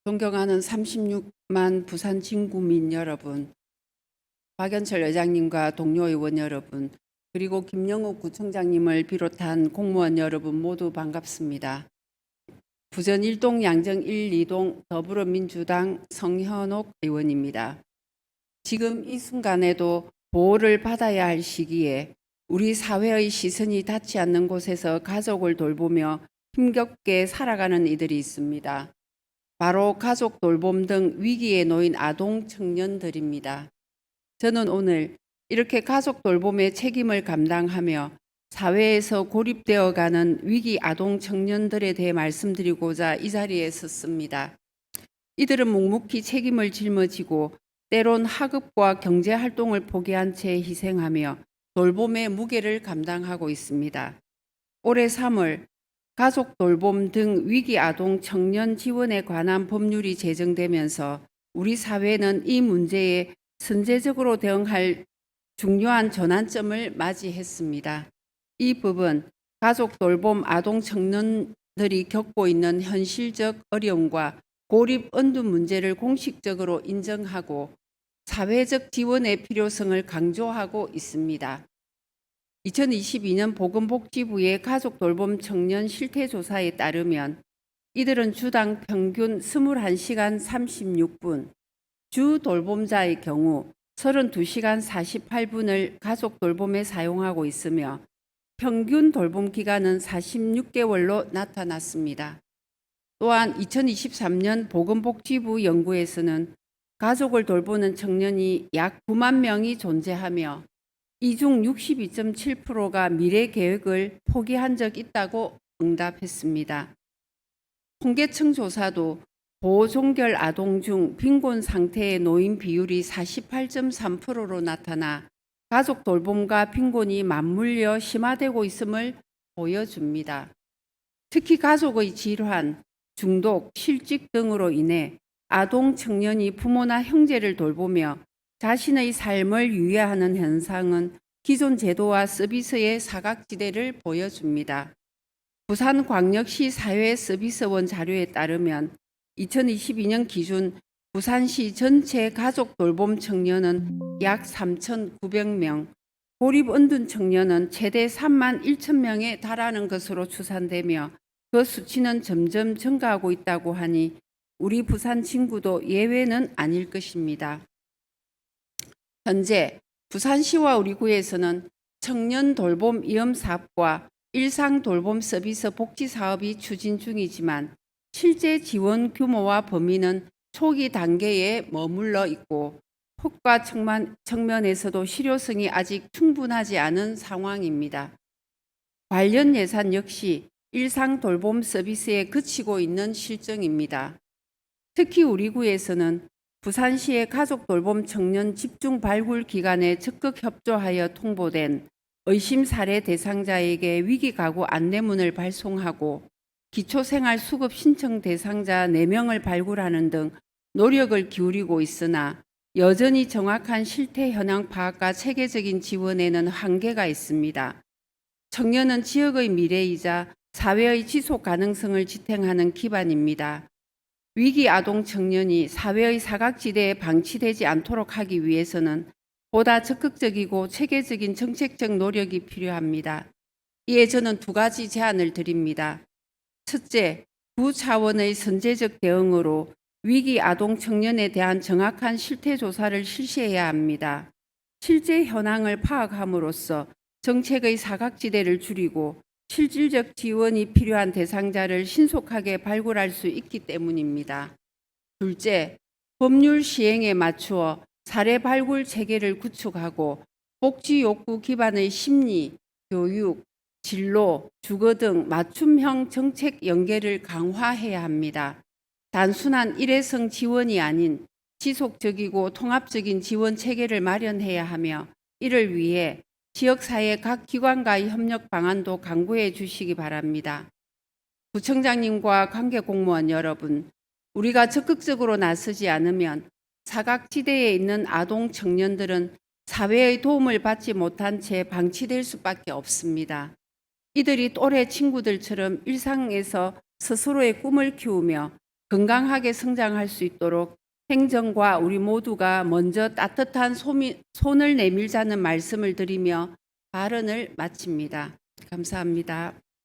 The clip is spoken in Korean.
존경하는 36만 부산 진구민 여러분, 박연철 의장님과 동료 의원 여러분, 그리고 김영욱 구청장님을 비롯한 공무원 여러분 모두 반갑습니다. 부전 1동 양정 1, 2동 더불어민주당 성현옥 의원입니다. 지금 이 순간에도 보호를 받아야 할 시기에 우리 사회의 시선이 닿지 않는 곳에서 가족을 돌보며 힘겹게 살아가는 이들이 있습니다. 바로 가족 돌봄 등 위기에 놓인 아동 청년들입니다. 저는 오늘 이렇게 가족 돌봄의 책임을 감당하며 사회에서 고립되어 가는 위기 아동 청년들에 대해 말씀드리고자 이 자리에 섰습니다. 이들은 묵묵히 책임을 짊어지고 때론 학업과 경제 활동을 포기한 채 희생하며 돌봄의 무게를 감당하고 있습니다. 올해 3월 가족 돌봄 등 위기 아동 청년 지원에 관한 법률이 제정되면서 우리 사회는 이 문제에 선제적으로 대응할 중요한 전환점을 맞이했습니다. 이 법은 가족 돌봄 아동 청년들이 겪고 있는 현실적 어려움과 고립 은둔 문제를 공식적으로 인정하고 사회적 지원의 필요성을 강조하고 있습니다. 2022년 보건복지부의 가족 돌봄 청년 실태조사에 따르면 이들은 주당 평균 21시간 36분, 주 돌봄자의 경우 32시간 48분을 가족 돌봄에 사용하고 있으며 평균 돌봄 기간은 46개월로 나타났습니다. 또한 2023년 보건복지부 연구에서는 가족을 돌보는 청년이 약 9만 명이 존재하며 이 중 62.7%가 미래 계획을 포기한 적 있다고 응답했습니다. 통계청 조사도 보호종결 아동 중 빈곤 상태에 놓인 비율이 48.3%로 나타나 가족 돌봄과 빈곤이 맞물려 심화되고 있음을 보여줍니다. 특히 가족의 질환, 중독, 실직 등으로 인해 아동 청년이 부모나 형제를 돌보며 자신의 삶을 유예하는 현상은 기존 제도와 서비스의 사각지대를 보여줍니다. 부산광역시 사회서비스원 자료에 따르면 2022년 기준 부산시 전체 가족 돌봄 청년은 약 3,900명, 고립 은둔 청년은 최대 3만 1천 명에 달하는 것으로 추산되며 그 수치는 점점 증가하고 있다고 하니 우리 부산 진구도 예외는 아닐 것입니다. 현재 부산시와 우리 구에서는 청년 돌봄 위험 사업과 일상 돌봄 서비스 복지 사업이 추진 중이지만 실제 지원 규모와 범위는 초기 단계에 머물러 있고 효과 측면에서도 실효성이 아직 충분하지 않은 상황입니다. 관련 예산 역시 일상 돌봄 서비스에 그치고 있는 실정입니다. 특히 우리 구에서는 부산시의 가족 돌봄 청년 집중 발굴 기간에 적극 협조하여 통보된 의심 사례 대상자에게 위기 가구 안내문을 발송하고 기초생활수급 신청 대상자 4명을 발굴하는 등 노력을 기울이고 있으나 여전히 정확한 실태 현황 파악과 체계적인 지원에는 한계가 있습니다. 청년은 지역의 미래이자 사회의 지속 가능성을 지탱하는 기반입니다. 위기 아동 청년이 사회의 사각지대에 방치되지 않도록 하기 위해서는 보다 적극적이고 체계적인 정책적 노력이 필요합니다. 이에 저는 2가지 제안을 드립니다. 첫째, 구 차원의 선제적 대응으로 위기 아동 청년에 대한 정확한 실태 조사를 실시해야 합니다. 실제 현황을 파악함으로써 정책의 사각지대를 줄이고 실질적 지원이 필요한 대상자를 신속하게 발굴할 수 있기 때문입니다. 둘째, 법률 시행에 맞추어 사례 발굴 체계를 구축하고 복지 욕구 기반의 심리, 교육, 진로, 주거 등 맞춤형 정책 연계를 강화해야 합니다. 단순한 일회성 지원이 아닌 지속적이고 통합적인 지원 체계를 마련해야 하며 이를 위해 지역사회 각 기관과의 협력 방안도 강구해 주시기 바랍니다. 구청장님과 관계공무원 여러분, 우리가 적극적으로 나서지 않으면 사각지대에 있는 아동 청년들은 사회의 도움을 받지 못한 채 방치될 수밖에 없습니다. 이들이 또래 친구들처럼 일상에서 스스로의 꿈을 키우며 건강하게 성장할 수 있도록 행정과 우리 모두가 먼저 따뜻한 손을 내밀자는 말씀을 드리며 발언을 마칩니다. 감사합니다.